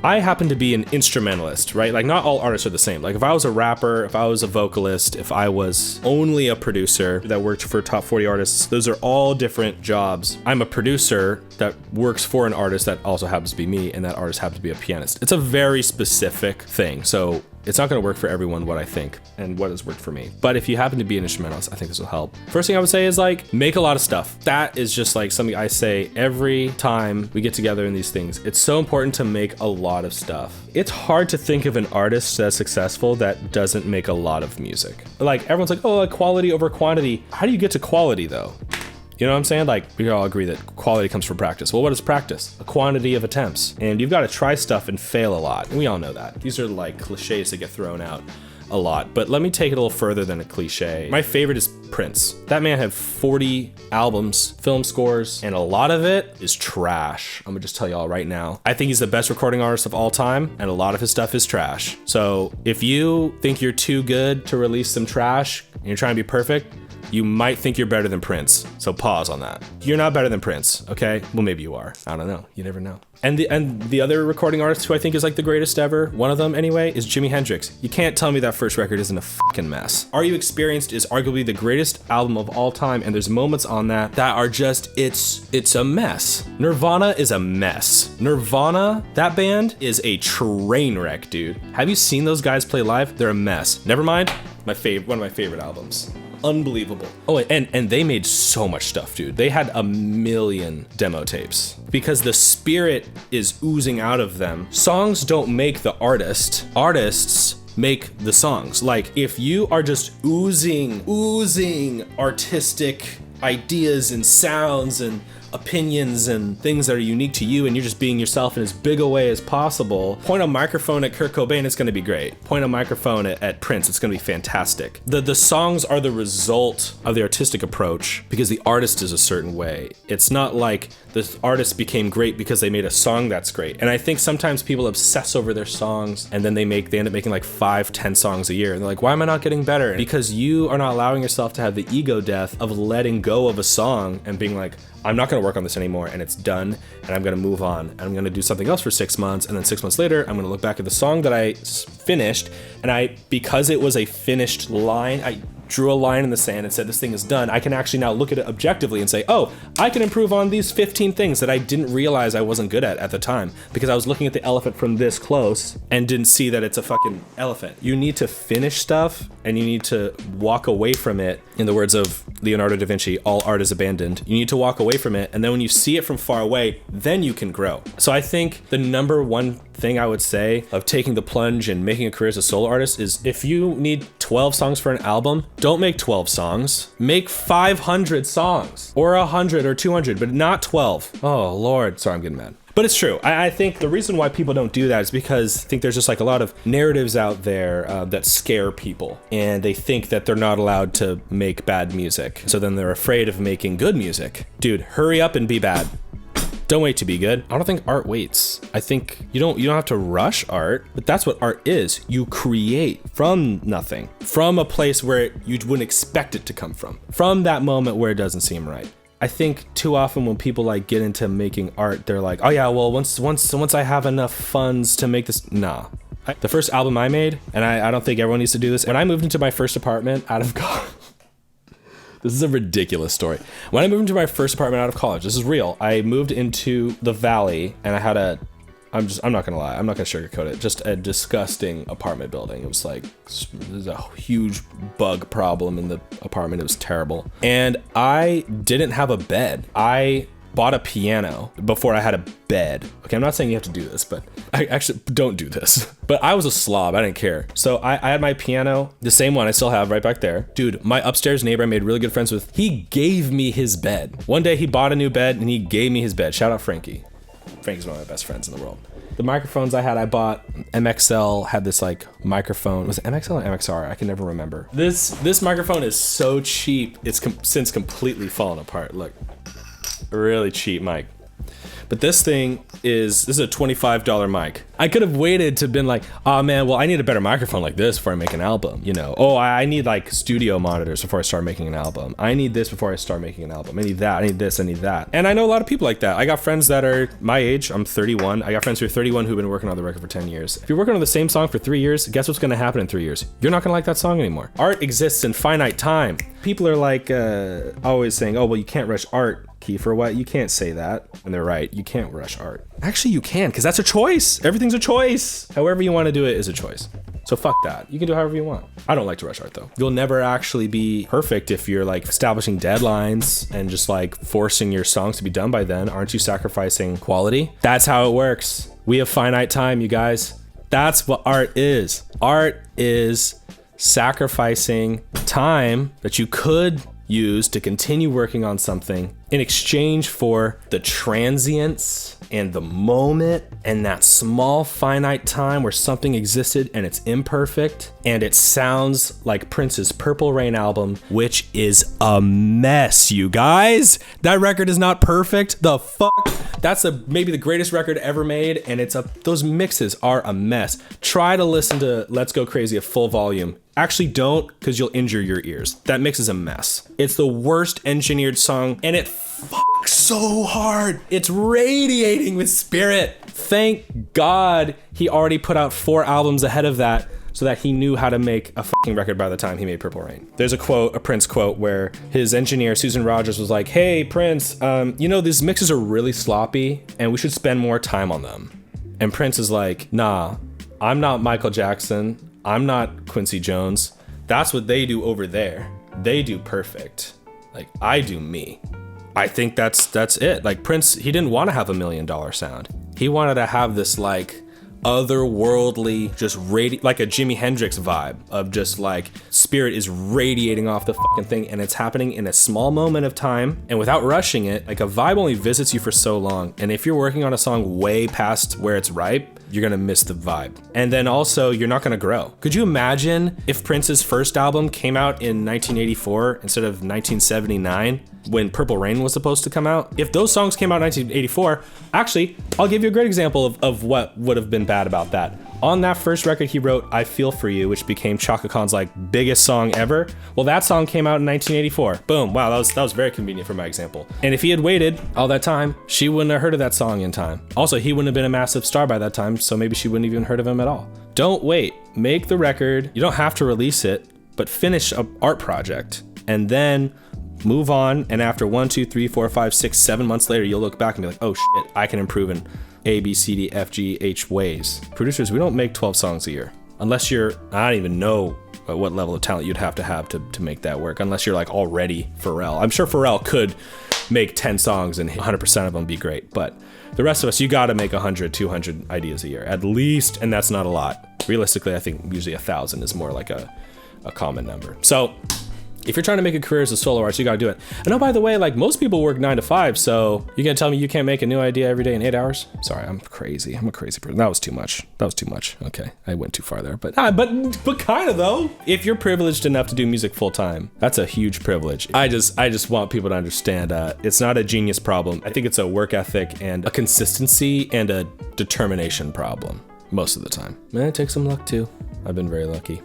I happen to be an instrumentalist, right? Like not all artists are the same. Like if I was a rapper, if I was a vocalist, if I was only a producer that worked for top 40 artists, those are all different jobs. I'm a producer that works for an artist that also happens to be me, and that artist happens to be a pianist. It's a very specific thing. So it's not going to work for everyone, what I think and what has worked for me. But if you happen to be an instrumentalist, I think this will help. First thing I would say is like, make a lot of stuff. That is just like something I say every time we get together in these things. It's so important to make a lot of stuff. It's hard to think of an artist that's successful that doesn't make a lot of music. Like everyone's like, oh, like quality over quantity. How do you get to quality though? You know what I'm saying? Like, we all agree that quality comes from practice. Well, what is practice? A quantity of attempts. And you've got to try stuff and fail a lot. And we all know that. These are like cliches that get thrown out a lot. But let me take it a little further than a cliche. My favorite is Prince. That man had 40 albums, film scores, and a lot of it is trash. I'm gonna just tell y'all right now. I think he's the best recording artist of all time, and a lot of his stuff is trash. So if you think you're too good to release some trash and you're trying to be perfect, you might think you're better than Prince. So pause on that. You're not better than Prince, okay? Well, maybe you are. I don't know. You never know. And the other recording artist who I think is like the greatest ever, one of them anyway, is Jimi Hendrix. You can't tell me that first record isn't a fucking mess. Are You Experienced is arguably the greatest album of all time, and there's moments on that are just, it's a mess. Nirvana is a mess. Nirvana, that band is a train wreck, dude. Have you seen those guys play live? They're a mess. Never mind, one of my favorite albums. Unbelievable. Oh, and they made so much stuff, dude. They had 1 million demo tapes because the spirit is oozing out of them. Songs don't make the artist. Artists make the songs. Like if you are just oozing artistic ideas and sounds and opinions and things that are unique to you, and you're just being yourself in as big a way as possible, point a microphone at Kurt Cobain, it's gonna be great. Point a microphone at Prince, it's gonna be fantastic. The songs are the result of the artistic approach because the artist is a certain way. It's not like the artist became great because they made a song that's great. And I think sometimes people obsess over their songs and then they end up making like 5-10 songs a year. And they're like, why am I not getting better? Because you are not allowing yourself to have the ego death of letting go of a song and being like, I'm not gonna work on this anymore, and it's done, and I'm gonna move on, and I'm gonna do something else for 6 months, and then 6 months later, I'm gonna look back at the song that I finished, and because it was a finished line, I drew a line in the sand and said, this thing is done. I can actually now look at it objectively and say, oh, I can improve on these 15 things that I didn't realize I wasn't good at the time because I was looking at the elephant from this close and didn't see that it's a fucking elephant. You need to finish stuff and you need to walk away from it. In the words of Leonardo da Vinci, all art is abandoned. You need to walk away from it, and then when you see it from far away, then you can grow. So I think the number one thing I would say of taking the plunge and making a career as a solo artist is if you need 12 songs for an album, don't make 12 songs. Make 500 songs or 100 or 200, but not 12. Oh, Lord. Sorry, I'm getting mad. But it's true. I think the reason why people don't do that is because I think there's just like a lot of narratives out there that scare people, and they think that they're not allowed to make bad music. So then they're afraid of making good music. Dude, hurry up and be bad. Don't wait to be good. I don't think art waits. I think you don't have to rush art, but that's what art is. You create from nothing, from a place where you wouldn't expect it to come from that moment where it doesn't seem right. I think too often when people like get into making art, they're like, oh yeah, well, once I have enough funds to make this, nah. The first album I made, and I don't think everyone needs to do this. When I moved into my first apartment out of college, this is a ridiculous story. When I moved into my first apartment out of college, this is real. I moved into the Valley, and I had I'm not gonna lie, I'm not gonna sugarcoat it, just a disgusting apartment building. It was like, there's a huge bug problem in the apartment. It was terrible. And I didn't have a bed. I bought a piano before I had a bed. Okay, I'm not saying you have to do this, but I actually don't do this. But I was a slob, I didn't care. So I had my piano, the same one I still have right back there. Dude, my upstairs neighbor I made really good friends with, he gave me his bed. One day he bought a new bed and he gave me his bed. Shout out Frankie. Frankie's one of my best friends in the world. The microphones I bought, MXL had this like microphone. Was it MXL or MXR? I can never remember. This microphone is so cheap, it's since completely fallen apart. Look, really cheap mic. But this is a $25 mic. I could have waited to been like, oh man, well I need a better microphone like this before I make an album, you know. Oh, I need like studio monitors before I start making an album. I need this before I start making an album. I need that, I need this, I need that. And I know a lot of people like that. I got friends that are my age, I'm 31. I got friends who are 31 who've been working on the record for 10 years. If you're working on the same song for 3 years, guess what's gonna happen in 3 years? You're not gonna like that song anymore. Art exists in finite time. People are like always saying, oh, well, you can't rush art, Kiefer. What? You can't say that. And they're right. You can't rush art. Actually, you can, because that's a choice. Everything's a choice. However you want to do it is a choice. So fuck that. You can do however you want. I don't like to rush art though. You'll never actually be perfect if you're like establishing deadlines and just like forcing your songs to be done by then. Aren't you sacrificing quality? That's how it works. We have finite time, you guys. That's what art is. Art is sacrificing time that you could use to continue working on something in exchange for the transience and the moment and that small finite time where something existed and it's imperfect and it sounds like Prince's Purple Rain album, which is a mess, you guys. That record is not perfect. The fuck? That's maybe the greatest record ever made, and those mixes are a mess. Try to listen to Let's Go Crazy at full volume. Actually don't, because you'll injure your ears. That mix is a mess. It's the worst engineered song, and it fucks so hard. It's radiating with spirit. Thank God he already put out 4 albums ahead of that, so that he knew how to make a fucking record by the time he made Purple Rain. There's a Prince quote, where his engineer, Susan Rogers, was like, hey, Prince, you know, these mixes are really sloppy and we should spend more time on them. And Prince is like, nah, I'm not Michael Jackson. I'm not Quincy Jones. That's what they do over there. They do perfect. Like, I do me. I think that's it. Like, Prince, he didn't want to have $1 million sound. He wanted to have this like otherworldly, just like a Jimi Hendrix vibe of just like spirit is radiating off the fucking thing, and it's happening in a small moment of time and without rushing it. Like, a vibe only visits you for so long, and if you're working on a song way past where it's ripe, you're gonna miss the vibe. And then also, you're not gonna grow. Could you imagine if Prince's first album came out in 1984 instead of 1979 when Purple Rain was supposed to come out? If those songs came out in 1984, actually, I'll give you a great example of what would have been bad about that. On that first record, he wrote I Feel For You, which became Chaka Khan's like biggest song ever. Well, that song came out in 1984. Boom. Wow, that was very convenient for my example. And if he had waited all that time, she wouldn't have heard of that song in time. Also, he wouldn't have been a massive star by that time, so maybe she wouldn't have even heard of him at all. Don't wait. Make the record. You don't have to release it, but finish an art project and then move on. And after 1, 2, 3, 4, 5, 6, 7 months later, you'll look back and be like, oh shit, I can improve in A, B, C, D, F, G, H ways. Producers, we don't make 12 songs a year. Unless I don't even know what level of talent you'd have to make that work. Unless you're like already Pharrell. I'm sure Pharrell could make 10 songs and 100% of them be great. But the rest of us, you gotta make 100, 200 ideas a year at least. And that's not a lot. Realistically, I think usually 1,000 is more like a common number. So if you're trying to make a career as a solo artist, you gotta do it. And oh, by the way, like most people work 9 to 5, so you're gonna tell me you can't make a new idea every day in 8 hours? Sorry, I'm crazy. I'm a crazy person. That was too much. Okay, I went too far there, but kind of though. If you're privileged enough to do music full time, that's a huge privilege. I just want people to understand it's not a genius problem. I think it's a work ethic and a consistency and a determination problem most of the time. Man, it takes some luck too. I've been very lucky.